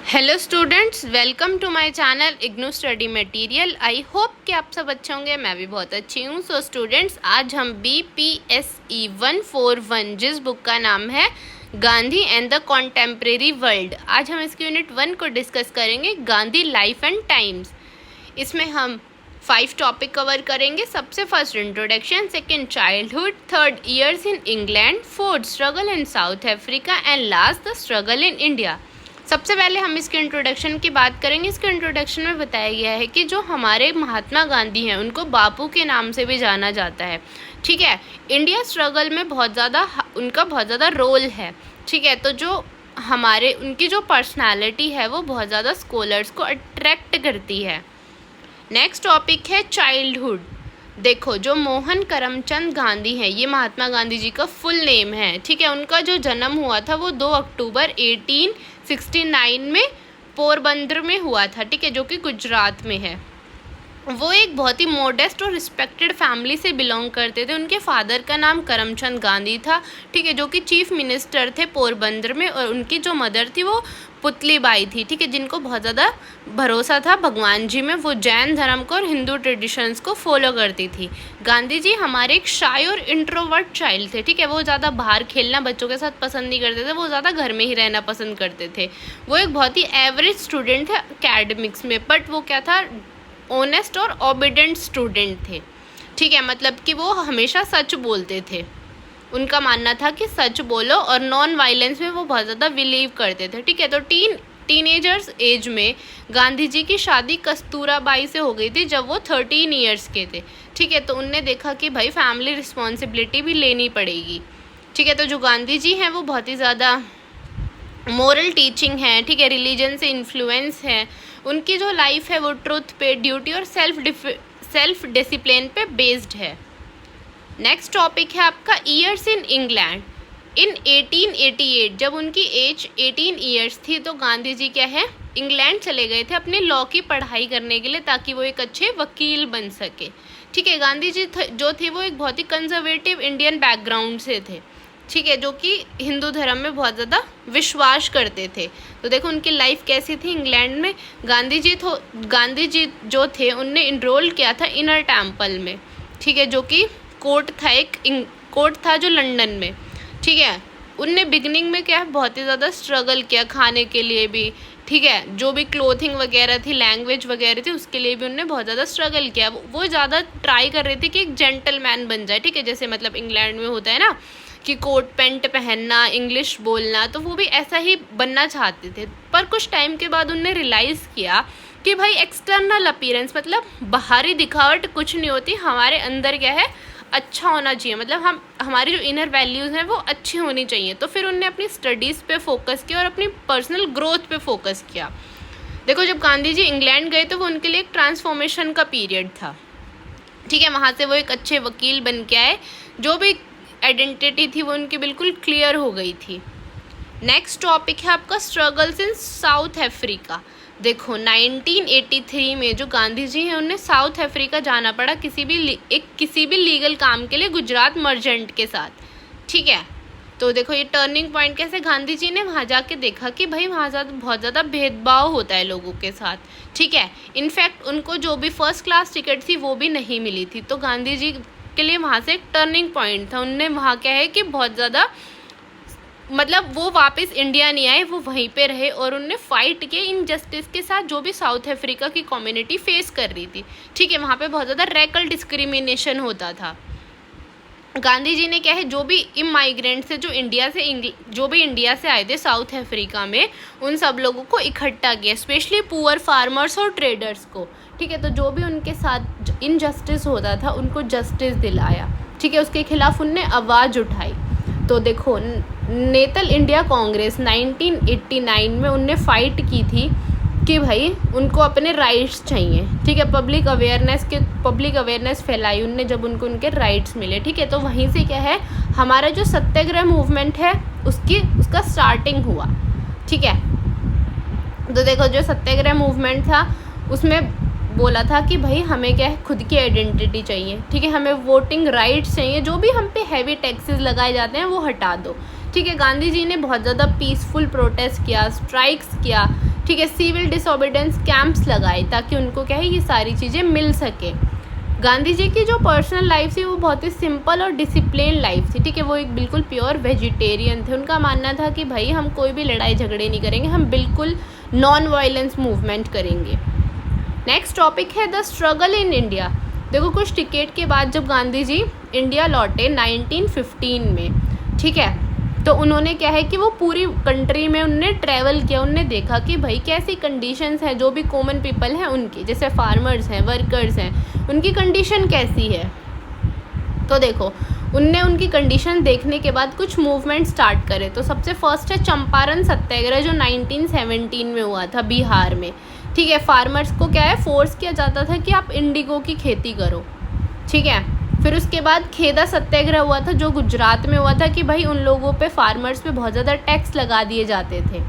Hello students, welcome to my channel IGNOU study material. I hope कि आप सब अच्छे होंगे। मैं भी बहुत अच्छी हूँ। सो स्टूडेंट्स, आज हम BPSE 141 जिस बुक का नाम है Gandhi and the contemporary world, आज हम इसकी यूनिट 1 को डिस्कस करेंगे, गांधी लाइफ एंड टाइम्स। इसमें हम 5 टॉपिक कवर करेंगे। सबसे first introduction, second childhood, third years in England, fourth struggle in south Africa and last the struggle in India. सबसे पहले हम इसके इंट्रोडक्शन की बात करेंगे। इसके इंट्रोडक्शन में बताया गया है कि जो हमारे महात्मा गांधी हैं उनको बापू के नाम से भी जाना जाता है। ठीक है, इंडिया स्ट्रगल में उनका बहुत ज़्यादा रोल है। ठीक है, तो जो उनकी जो पर्सनालिटी है वो बहुत ज़्यादा स्कॉलर्स को अट्रैक्ट करती है। नेक्स्ट टॉपिक है चाइल्डहुड। देखो, जो मोहन करमचंद गांधी हैं, ये महात्मा गांधी जी का फुल नेम है। ठीक है, उनका जो जन्म हुआ था वो 2 अक्टूबर 1869 में पोरबंदर में हुआ था। ठीक है, जो कि गुजरात में है। वो एक बहुत ही मॉडेस्ट और रिस्पेक्टेड फैमिली से बिलोंग करते थे। उनके फादर का नाम करमचंद गांधी था। ठीक है, जो कि चीफ मिनिस्टर थे पोरबंदर में, और उनकी जो मदर थी वो पुतलीबाई थी। ठीक है, जिनको बहुत ज़्यादा भरोसा था भगवान जी में। वो जैन धर्म को और हिंदू ट्रेडिशंस को फॉलो करती थी। गांधी जी हमारे एक शाय और इंट्रोवर्ट चाइल्ड थे। ठीक है, वो ज़्यादा बाहर खेलना बच्चों के साथ पसंद नहीं करते थे। वो ज़्यादा घर में ही रहना पसंद करते थे। वो एक बहुत ही एवरेज स्टूडेंट थे अकेडमिक्स में, बट वो क्या था, ऑनेस्ट और ओबीडेंट स्टूडेंट थे। ठीक है, मतलब कि वो हमेशा सच बोलते थे। उनका मानना था कि सच बोलो, और नॉन वायलेंस में वो बहुत ज़्यादा बिलीव करते थे। ठीक है, तो टीनेजर्स एज में गांधी जी की शादी कस्तूराबाई से हो गई थी जब वो 13 ईयर्स के थे। ठीक है, तो उनने देखा कि भाई फैमिली रिस्पॉन्सिबिलिटी भी लेनी पड़ेगी। ठीक है, तो जो गांधी जी हैं वो बहुत ही ज़्यादा मोरल टीचिंग है। ठीक है, रिलीजन से इन्फ्लुएंस है। उनकी जो लाइफ है वो ट्रुथ पे, ड्यूटी और सेल्फ डिसिप्लिन पे बेस्ड है। नेक्स्ट टॉपिक है आपका ईयर्स इन इंग्लैंड। इन 1888 जब उनकी एज 18 ईयर्स थी तो गांधी जी क्या है, इंग्लैंड चले गए थे अपने लॉ की पढ़ाई करने के लिए, ताकि वो एक अच्छे वकील बन सके। ठीक है, गांधी जी जो थे वो एक बहुत ही कंजर्वेटिव इंडियन बैकग्राउंड से थे। ठीक है, जो कि हिंदू धर्म में बहुत ज़्यादा विश्वास करते थे। तो देखो उनकी लाइफ कैसी थी इंग्लैंड में। गांधी जी जो थे उनने इनरोल किया था इनर टेम्पल में। ठीक है, जो कि कोर्ट था जो लंदन में। ठीक है, उनने बिगनिंग में क्या बहुत ही ज़्यादा स्ट्रगल किया खाने के लिए भी। ठीक है, जो भी क्लोथिंग वगैरह थी, लैंग्वेज वगैरह थी, उसके लिए भी उनने बहुत ज़्यादा स्ट्रगल किया। वो ज़्यादा ट्राई कर रहे थे कि एक जेंटलमैन बन जाए। ठीक है, जैसे मतलब इंग्लैंड में होता है ना कि कोट पैंट पहनना, इंग्लिश बोलना, तो वो भी ऐसा ही बनना चाहते थे। पर कुछ टाइम के बाद उन्होंने रियलाइज़ किया कि भाई एक्सटर्नल अपीयरेंस मतलब बाहरी दिखावट कुछ नहीं होती, हमारे अंदर क्या है, अच्छा होना चाहिए। मतलब हमारी जो इनर वैल्यूज़ हैं वो अच्छी होनी चाहिए। तो फिर उन्होंने अपनी स्टडीज़ पे फोकस किया और अपनी पर्सनल ग्रोथ पे फोकस किया। देखो, जब गांधी जी इंग्लैंड गए तो वो उनके लिए एक ट्रांसफॉर्मेशन का पीरियड था। ठीक है, वहाँ से वो एक अच्छे वकील बन के आए। जो भी आइडेंटिटी थी वो उनकी बिल्कुल क्लियर हो गई थी। नेक्स्ट टॉपिक है आपका स्ट्रगल्स इन साउथ अफ्रीका। देखो 1983 में जो गांधी जी हैं उन्हें साउथ अफ्रीका जाना पड़ा किसी भी लीगल काम के लिए गुजरात मर्चेंट के साथ। ठीक है, तो देखो ये टर्निंग पॉइंट कैसे, गांधी जी ने वहाँ जाके देखा कि भाई वहाँ बहुत ज़्यादा भेदभाव होता है लोगों के साथ। ठीक है, इनफैक्ट उनको जो भी फर्स्ट क्लास टिकट थी वो भी नहीं मिली थी। तो गांधी जी के लिए वहाँ से एक टर्निंग पॉइंट था। उनने वहाँ क्या है कि बहुत ज़्यादा मतलब वो वापस इंडिया नहीं आए, वो वहीं पे रहे और उनने फाइट किया इनजस्टिस के साथ जो भी साउथ अफ्रीका की कम्युनिटी फेस कर रही थी। ठीक है, वहाँ पे बहुत ज़्यादा रैकल डिस्क्रिमिनेशन होता था। गांधी जी ने क्या है, जो भी इमाइग्रेंट थे जो भी इंडिया से आए थे साउथ अफ्रीका में, उन सब लोगों को इकट्ठा किया, स्पेशली पुअर फार्मर्स और ट्रेडर्स को। ठीक है, तो जो भी उनके साथ इनजस्टिस होता था उनको जस्टिस दिलाया। ठीक है, उसके खिलाफ उनने आवाज़ उठाई। तो देखो नेतल इंडिया कांग्रेस 1989 में उनने फाइट की थी कि भाई उनको अपने राइट्स चाहिए। ठीक है, पब्लिक अवेयरनेस फैलाई उनने जब उनके राइट्स मिले। ठीक है, तो वहीं से क्या है, हमारा जो सत्याग्रह मूवमेंट है उसका स्टार्टिंग हुआ। ठीक है, तो देखो जो सत्याग्रह मूवमेंट था उसमें बोला था कि भाई हमें क्या है, खुद की आइडेंटिटी चाहिए। ठीक है, हमें वोटिंग राइट्स चाहिए, जो भी हम पे हैवी टैक्सेस लगाए जाते हैं वो हटा दो। ठीक है, गांधी जी ने बहुत ज़्यादा पीसफुल प्रोटेस्ट किया, स्ट्राइक्स किया। ठीक है, सिविल डिसोबीडेंस कैंप्स लगाए ताकि उनको क्या है ये सारी चीज़ें मिल सके। गांधी जी की जो पर्सनल लाइफ थी वो बहुत ही सिंपल और डिसिप्लिन लाइफ थी। ठीक है, वो एक बिल्कुल प्योर वेजिटेरियन थे। उनका मानना था कि भाई हम कोई भी लड़ाई झगड़े नहीं करेंगे, हम बिल्कुल नॉन वायलेंस मूवमेंट करेंगे। नेक्स्ट टॉपिक है द स्ट्रगल इन इंडिया। देखो कुछ टिकट के बाद जब गांधी जी इंडिया लौटे 1915 में, ठीक है, तो उन्होंने क्या है कि वो पूरी कंट्री में उनने ट्रैवल किया। उनने देखा कि भाई कैसी कंडीशंस हैं, जो भी कॉमन पीपल हैं उनकी, जैसे फार्मर्स हैं, वर्कर्स हैं, उनकी कंडीशन कैसी है। तो देखो उनने उनकी कंडीशन देखने के बाद कुछ मूवमेंट स्टार्ट करे। तो सबसे फर्स्ट है चंपारण सत्याग्रह जो 1917 में हुआ था बिहार में। ठीक है, फार्मर्स को क्या है फोर्स किया जाता था कि आप इंडिगो की खेती करो। ठीक है, फिर उसके बाद खेदा सत्याग्रह हुआ था जो गुजरात में हुआ था कि भाई उन लोगों पे फार्मर्स पे बहुत ज़्यादा टैक्स लगा दिए जाते थे।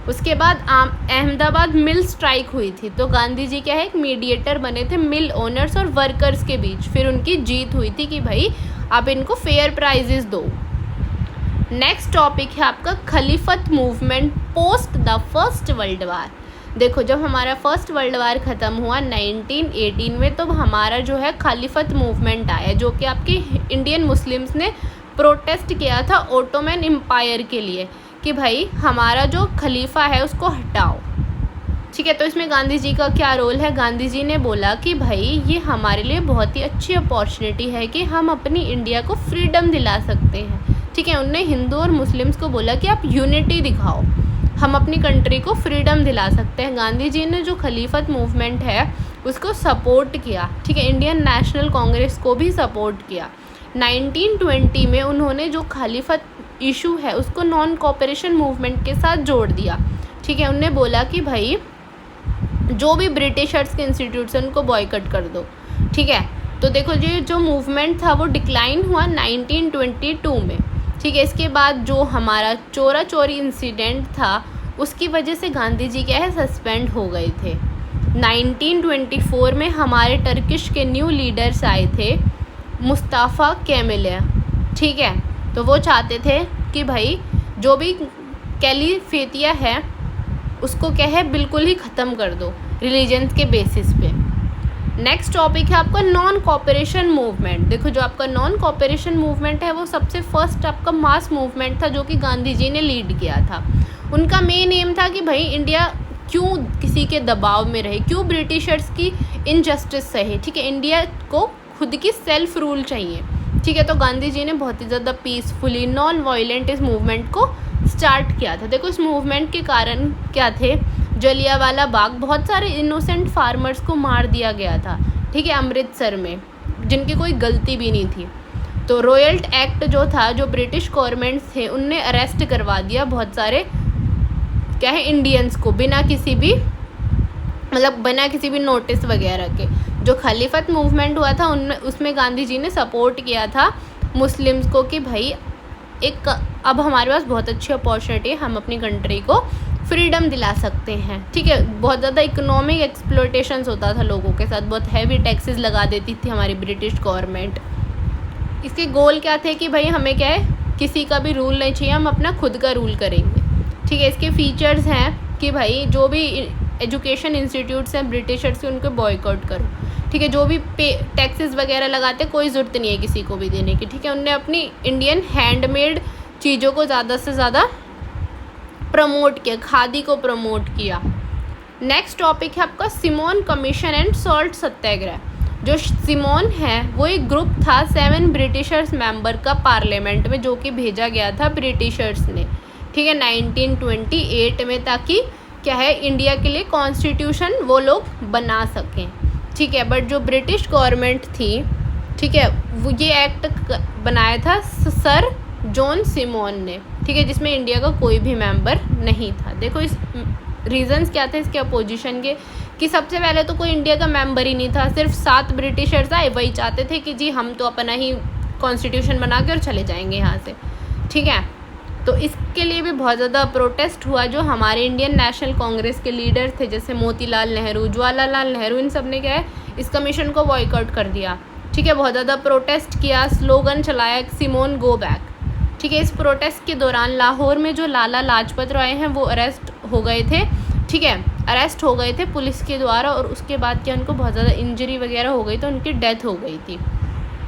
उसके बाद अहमदाबाद मिल स्ट्राइक हुई थी, तो गांधी जी क्या है एक मीडिएटर बने थे मिल ओनर्स और वर्कर्स के बीच। फिर उनकी जीत हुई थी कि भाई आप इनको फेयर प्राइजेस दो। नेक्स्ट टॉपिक है आपका Khilafat movement post the First World War. देखो जब हमारा फर्स्ट वर्ल्ड वार ख़त्म हुआ 1918 में, तो हमारा जो है खलीफत मूवमेंट आया, जो कि आपके इंडियन मुस्लिम्स ने प्रोटेस्ट किया था ओटोमन एम्पायर के लिए कि भाई हमारा जो खलीफा है उसको हटाओ। ठीक है, तो इसमें गांधी जी का क्या रोल है। गांधी जी ने बोला कि भाई ये हमारे लिए बहुत ही अच्छी अपॉर्चुनिटी है कि हम अपनी इंडिया को फ्रीडम दिला सकते हैं। ठीक है, उनने हिंदू और मुस्लिम्स को बोला कि आप यूनिटी दिखाओ, हम अपनी कंट्री को फ्रीडम दिला सकते हैं। गांधी जी ने जो खलीफत मूवमेंट है उसको सपोर्ट किया। ठीक है, इंडियन नेशनल कांग्रेस को भी सपोर्ट किया। 1920 में उन्होंने जो खलीफत इशू है उसको नॉन कोऑपरेशन मूवमेंट के साथ जोड़ दिया। ठीक है, उन्होंने बोला कि भाई जो भी ब्रिटिशर्स के इंस्टीट्यूट्स हैं उनको बॉयकट कर दो। ठीक है, तो देखो ये जो मूवमेंट था वो डिक्लाइन हुआ 1922 में। ठीक है, इसके बाद जो हमारा चोरा चोरी इंसिडेंट था उसकी वजह से गांधी जी क्या है सस्पेंड हो गए थे। 1924 में हमारे टर्किश के न्यू लीडर्स आए थे मुस्तफ़ा केमल। ठीक है, तो वो चाहते थे कि भाई जो भी कैलिफेतिया है उसको क्या है बिल्कुल ही ख़त्म कर दो रिलीजन्स के बेसिस पे। नेक्स्ट टॉपिक है आपका नॉन कोऑपरेशन मूवमेंट। देखो जो आपका नॉन कोऑपरेशन मूवमेंट है वो सबसे फर्स्ट आपका मास मूवमेंट था जो कि गांधी जी ने लीड किया था। उनका मेन एम था कि भाई इंडिया क्यों किसी के दबाव में रहे, क्यों ब्रिटिशर्स की इनजस्टिस सहे। ठीक है, इंडिया को खुद की सेल्फ रूल चाहिए। ठीक है, तो गांधी जी ने बहुत ही ज़्यादा पीसफुली नॉन वायलेंट इस मूवमेंट को स्टार्ट किया था। देखो इस मूवमेंट के कारण क्या थे, जलियांवाला बाग, बहुत सारे इनोसेंट फार्मर्स को मार दिया गया था। ठीक है, अमृतसर में, जिनकी कोई गलती भी नहीं थी। तो रॉयल एक्ट जो था, जो ब्रिटिश गवर्नमेंट थे उनने अरेस्ट करवा दिया बहुत सारे क्या है इंडियंस को बिना किसी भी बिना किसी भी नोटिस वगैरह के। जो खलीफत मूवमेंट हुआ था उनमें उसमें गांधी जी ने सपोर्ट किया था मुस्लिम्स को कि भाई एक अब हमारे पास बहुत अच्छी अपॉर्चुनिटी है, हम अपनी कंट्री को फ्रीडम दिला सकते हैं। ठीक है, बहुत ज़्यादा इकोनॉमिक एक्सप्लोटेशंस होता था लोगों के साथ, बहुत हैवी टैक्सेस लगा देती थी हमारी ब्रिटिश गवर्नमेंट। इसके गोल क्या थे कि भाई हमें क्या है किसी का भी रूल नहीं चाहिए, हम अपना खुद का रूल करेंगे। ठीक है, इसके फीचर्स हैं कि भाई जो भी एजुकेशन इंस्टीट्यूट्स हैं ब्रिटिशर्स के उनको बॉयकॉट करो। ठीक है, जो भी टैक्सेस वगैरह लगाते कोई ज़रूरत नहीं है किसी को भी देने की। ठीक है, उनने अपनी इंडियन हैंडमेड चीज़ों को ज़्यादा से ज़्यादा प्रमोट किया, खादी को प्रमोट किया। नेक्स्ट टॉपिक है आपका सिमोन कमीशन एंड सॉल्ट सत्याग्रह। जो सिमोन है वो एक ग्रुप था 7 ब्रिटिशर्स मेंबर का पार्लियामेंट में, जो कि भेजा गया था ब्रिटिशर्स ने। ठीक है, 1928 में, ताकि क्या है इंडिया के लिए कॉन्स्टिट्यूशन वो लोग बना सकें। ठीक है, बट जो ब्रिटिश गवर्नमेंट थी, ठीक है, वो ये एक्ट बनाया था सर जॉन सिमोन ने। ठीक है, जिसमें इंडिया का कोई भी मेंबर नहीं था। देखो इस रीजंस क्या थे इसके अपोजिशन के, कि सबसे पहले तो कोई इंडिया का मेंबर ही नहीं था, सिर्फ 7 ब्रिटिशर्स आए, वही चाहते थे कि जी हम तो अपना ही कॉन्स्टिट्यूशन बना के और चले जाएंगे यहाँ से। ठीक है, तो इसके लिए भी बहुत ज़्यादा प्रोटेस्ट हुआ। जो हमारे इंडियन नेशनल कांग्रेस के लीडर थे जैसे मोतीलाल नेहरू, जवाहरलाल नेहरू, इन सब ने क्या है इस कमीशन को बॉयकॉट कर दिया। ठीक है, बहुत ज़्यादा प्रोटेस्ट किया, स्लोगन चलाया सिमोन गो बैक। ठीक है, इस प्रोटेस्ट के दौरान लाहौर में जो लाला लाजपत राय हैं वो अरेस्ट हो गए थे। ठीक है, अरेस्ट हो गए थे पुलिस के द्वारा और उसके बाद क्या उनको बहुत ज़्यादा इंजरी वगैरह हो गई तो उनकी डेथ हो गई थी।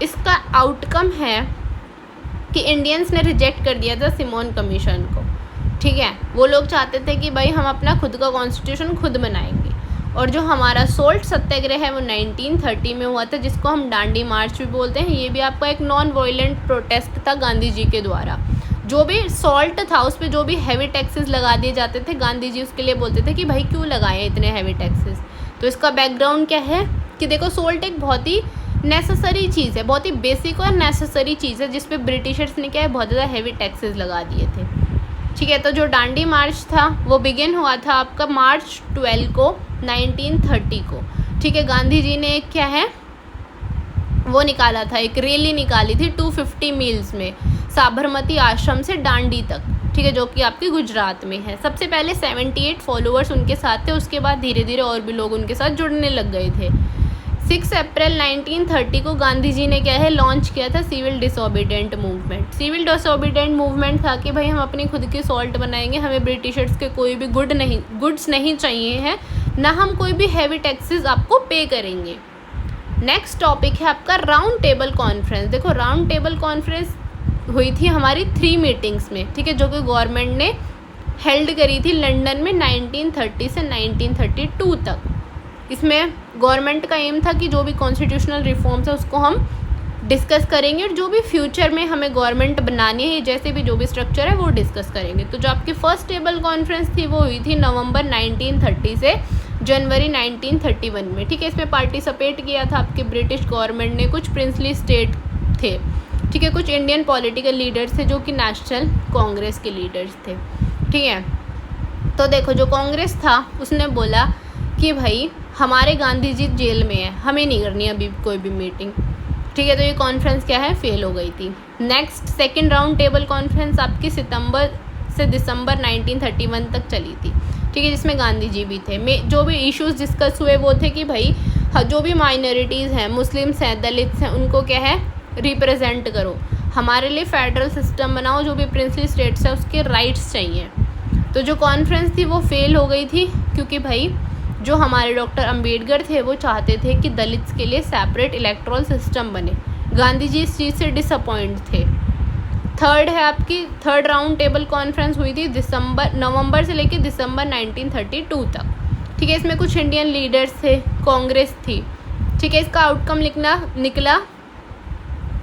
इसका आउटकम है कि इंडियंस ने रिजेक्ट कर दिया था सिमोन कमीशन को। ठीक है, वो लोग चाहते थे कि भाई हम अपना खुद का कॉन्स्टिट्यूशन खुद बनाएंगे। और जो हमारा सोल्ट सत्याग्रह है वो 1930 में हुआ था, जिसको हम डांडी मार्च भी बोलते हैं। ये भी आपका एक नॉन वायलेंट प्रोटेस्ट था गांधी जी के द्वारा। जो भी सॉल्ट था उस पर जो भी हैवी टैक्सेस लगा दिए जाते थे, गांधी जी उसके लिए बोलते थे कि भाई क्यों लगाए इतने हैवी टैक्सेस। तो इसका बैकग्राउंड क्या है कि देखो, सोल्ट एक बहुत ही नेसेसरी चीज़ है, बहुत ही बेसिक और नेसेसरी चीज़ है, जिस पे ब्रिटिशर्स ने क्या है बहुत ज़्यादा हैवी टैक्सेस लगा दिए थे। ठीक है, तो जो डांडी मार्च था वो बिगिन हुआ था आपका मार्च 12 को 1930 को। ठीक है, गांधी जी ने एक क्या है वो निकाला था, एक रैली निकाली थी 250 मील्स में साबरमती आश्रम से डांडी तक। ठीक है, जो कि आपकी गुजरात में है। सबसे पहले 78 फॉलोअर्स उनके साथ थे, उसके बाद धीरे धीरे और भी लोग उनके साथ जुड़ने लग गए थे। 6 अप्रैल 1930 को गांधी जी ने क्या है लॉन्च किया था civil disobedient movement. Civil disobedient movement था कि भाई हम अपनी खुद की सॉल्ट बनाएंगे, हमें ब्रिटिशर्स के कोई भी गुड्स नहीं चाहिए हैं, ना हम कोई भी हैवी टैक्सेस आपको पे करेंगे। नेक्स्ट टॉपिक है आपका राउंड टेबल कॉन्फ्रेंस। देखो, राउंड टेबल कॉन्फ्रेंस हुई थी हमारी 3 मीटिंग्स में। ठीक है, जो कि गवर्नमेंट ने हेल्ड करी थी लंदन में 1930 से 1932 तक। इसमें गवर्नमेंट का एम था कि जो भी कॉन्स्टिट्यूशनल रिफॉर्म्स है उसको हम डिस्कस करेंगे और जो भी फ्यूचर में हमें गवर्नमेंट बनानी है, जैसे भी जो भी स्ट्रक्चर है वो डिस्कस करेंगे। तो जो आपकी फर्स्ट टेबल कॉन्फ्रेंस थी वो हुई थी नवंबर 1930 से जनवरी 1931 में। ठीक है, इसमें पार्टिसिपेट किया था आपके ब्रिटिश गवर्नमेंट ने, कुछ प्रिंसली स्टेट थे। ठीक है, कुछ इंडियन पॉलिटिकल लीडर्स थे जो कि नेशनल कांग्रेस के लीडर्स थे। ठीक है, तो देखो जो कांग्रेस था उसने बोला कि भाई हमारे गांधी जी जेल में है, हमें नहीं करनी अभी कोई भी मीटिंग। ठीक है, तो ये कॉन्फ्रेंस क्या है फेल हो गई थी। Next second round table conference आपकी सितंबर से दिसंबर 1931 तक चली थी। ठीक है, जिसमें गांधी जी भी थे। जो भी इश्यूज डिस्कस हुए वो थे कि भाई जो भी माइनॉरिटीज़ हैं, मुस्लिम्स हैं, दलित्स हैं, उनको क्या है रिप्रेजेंट करो, हमारे लिए फेडरल सिस्टम बनाओ, जो भी प्रिंसली स्टेट्स है उसके राइट्स चाहिए। तो जो कॉन्फ्रेंस थी वो फेल हो गई थी क्योंकि भाई जो हमारे डॉक्टर अंबेडकर थे वो चाहते थे कि दलित्स के लिए सेपरेट इलेक्टोरल सिस्टम बने। गांधी जी इस चीज़ से डिसअपॉइंट थे। थर्ड है आपकी थर्ड राउंड टेबल कॉन्फ्रेंस हुई थी नवंबर से लेकर दिसंबर 1932 तक। ठीक है, इसमें कुछ इंडियन लीडर्स थे, कांग्रेस थी। ठीक है, इसका आउटकम निकला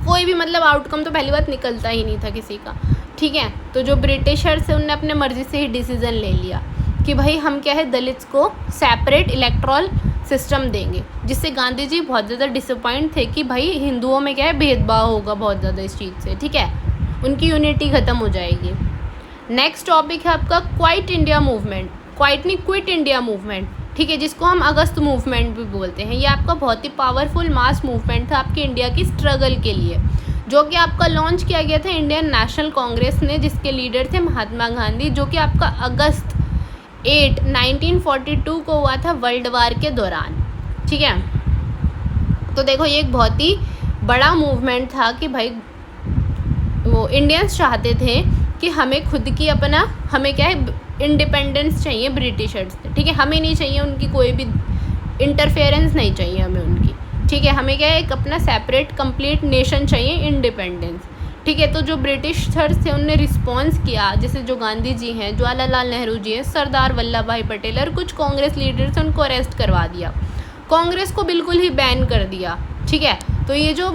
कोई भी, मतलब आउटकम तो पहली बात निकलता ही नहीं था किसी का। ठीक है, तो जो ब्रिटिशर्स है उनने अपने मर्जी से ही डिसीज़न ले लिया कि भाई हम क्या है दलित्स को सेपरेट इलेक्टोरल सिस्टम देंगे, जिससे गांधी जी बहुत ज़्यादा डिसअपॉइंट थे कि भाई हिंदुओं में क्या है भेदभाव होगा बहुत ज़्यादा इस चीज़ से। ठीक है, उनकी यूनिटी ख़त्म हो जाएगी। नेक्स्ट टॉपिक है आपका quite India movement, quit India movement. ठीक है, जिसको हम अगस्त मूवमेंट भी बोलते हैं। ये आपका बहुत ही पावरफुल मास मूवमेंट था आपकी इंडिया की स्ट्रगल के लिए, जो कि आपका लॉन्च किया गया था इंडियन नेशनल कांग्रेस ने, जिसके लीडर थे महात्मा गांधी, जो कि आपका अगस्त 8, 1942 को हुआ था वर्ल्ड वार के दौरान। ठीक है, तो देखो ये एक बहुत ही बड़ा मूवमेंट था कि भाई वो इंडियंस चाहते थे कि हमें खुद की हमें क्या है इंडिपेंडेंस चाहिए ब्रिटिशर्स से। ठीक है, हमें नहीं चाहिए उनकी कोई भी इंटरफेरेंस, नहीं चाहिए हमें उनकी। ठीक है, हमें क्या है एक अपना सेपरेट कंप्लीट नेशन चाहिए, इंडिपेंडेंस। ठीक है, तो जो ब्रिटिशर्स थे उनने रिस्पॉन्स किया, जैसे जो गांधी जी हैं, जवाहरलाल नेहरू जी हैं, सरदार वल्लभ भाई पटेल और कुछ कांग्रेस लीडर्स हैं, उनको अरेस्ट करवा दिया, कांग्रेस को बिल्कुल ही बैन कर दिया। ठीक है, तो ये जो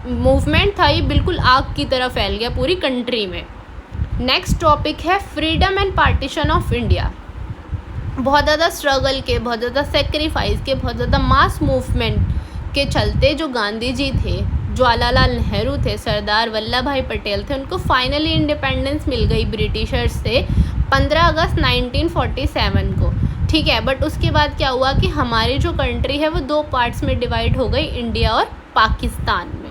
मूवमेंट था ये बिल्कुल आग की तरह फैल गया पूरी कंट्री में। नेक्स्ट टॉपिक है freedom and partition of India. बहुत ज़्यादा स्ट्रगल के, बहुत ज़्यादा सेक्रीफाइस के, बहुत ज़्यादा मास मूवमेंट के चलते जो गांधी जी थे, जवाहरलाल नेहरू थे, सरदार वल्लभ भाई पटेल थे, उनको फाइनली इंडिपेंडेंस मिल गई ब्रिटिशर्स से 15 अगस्त 1947 को। ठीक है, बट उसके बाद क्या हुआ कि हमारी जो कंट्री है वो 2 पार्ट्स में डिवाइड हो गई, इंडिया और पाकिस्तान में।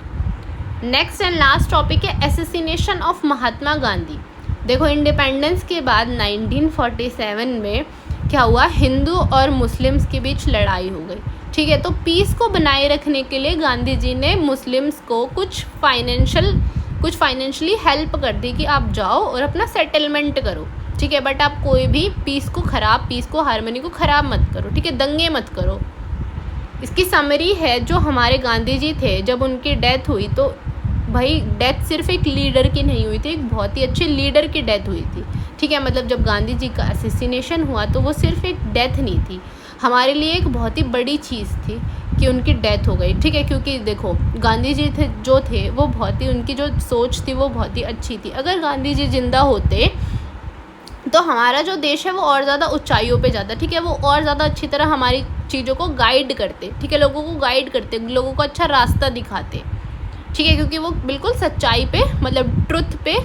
नेक्स्ट एंड लास्ट टॉपिक है एसेसिनेशन ऑफ महात्मा गांधी। देखो इंडिपेंडेंस के बाद 1947 में क्या हुआ, हिंदू और मुस्लिम्स के बीच लड़ाई हो गई। ठीक है, तो पीस को बनाए रखने के लिए गांधी जी ने मुस्लिम्स को कुछ फाइनेंशियली हेल्प कर दी कि आप जाओ और अपना सेटलमेंट करो। ठीक है, बट आप कोई भी पीस को हारमोनी को ख़राब मत करो, ठीक है, दंगे मत करो। इसकी समरी है, जो हमारे गांधी जी थे जब उनकी डेथ हुई तो भाई डेथ सिर्फ एक लीडर की नहीं हुई थी, एक बहुत ही अच्छे लीडर की डेथ हुई थी, ठीक है। मतलब जब गांधी जी का असैसिनेशन हुआ तो वो सिर्फ एक डेथ नहीं थी, हमारे लिए एक बहुत ही बड़ी चीज़ थी कि उनकी डेथ हो गई, ठीक है। क्योंकि देखो गांधी जी थे वो बहुत ही, उनकी जो सोच थी वो बहुत ही अच्छी थी। अगर गांधी जी जिंदा होते तो हमारा जो देश है वो और ज़्यादा ऊंचाइयों पे जाता, ठीक है। वो और ज़्यादा अच्छी तरह हमारी चीज़ों को गाइड करते, ठीक है, लोगों को गाइड करते, लोगों को अच्छा रास्ता दिखाते, ठीक है। क्योंकि वो बिल्कुल सच्चाई पे, मतलब ट्रुथ पे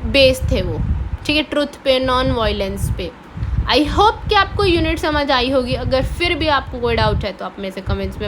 बेस थे वो, ठीक है, ट्रुथ पे, नॉन वायलेंस पे। आई होप कि आपको यूनिट समझ आई होगी। अगर फिर भी आपको कोई डाउट है तो आप मेरे से कमेंट्स में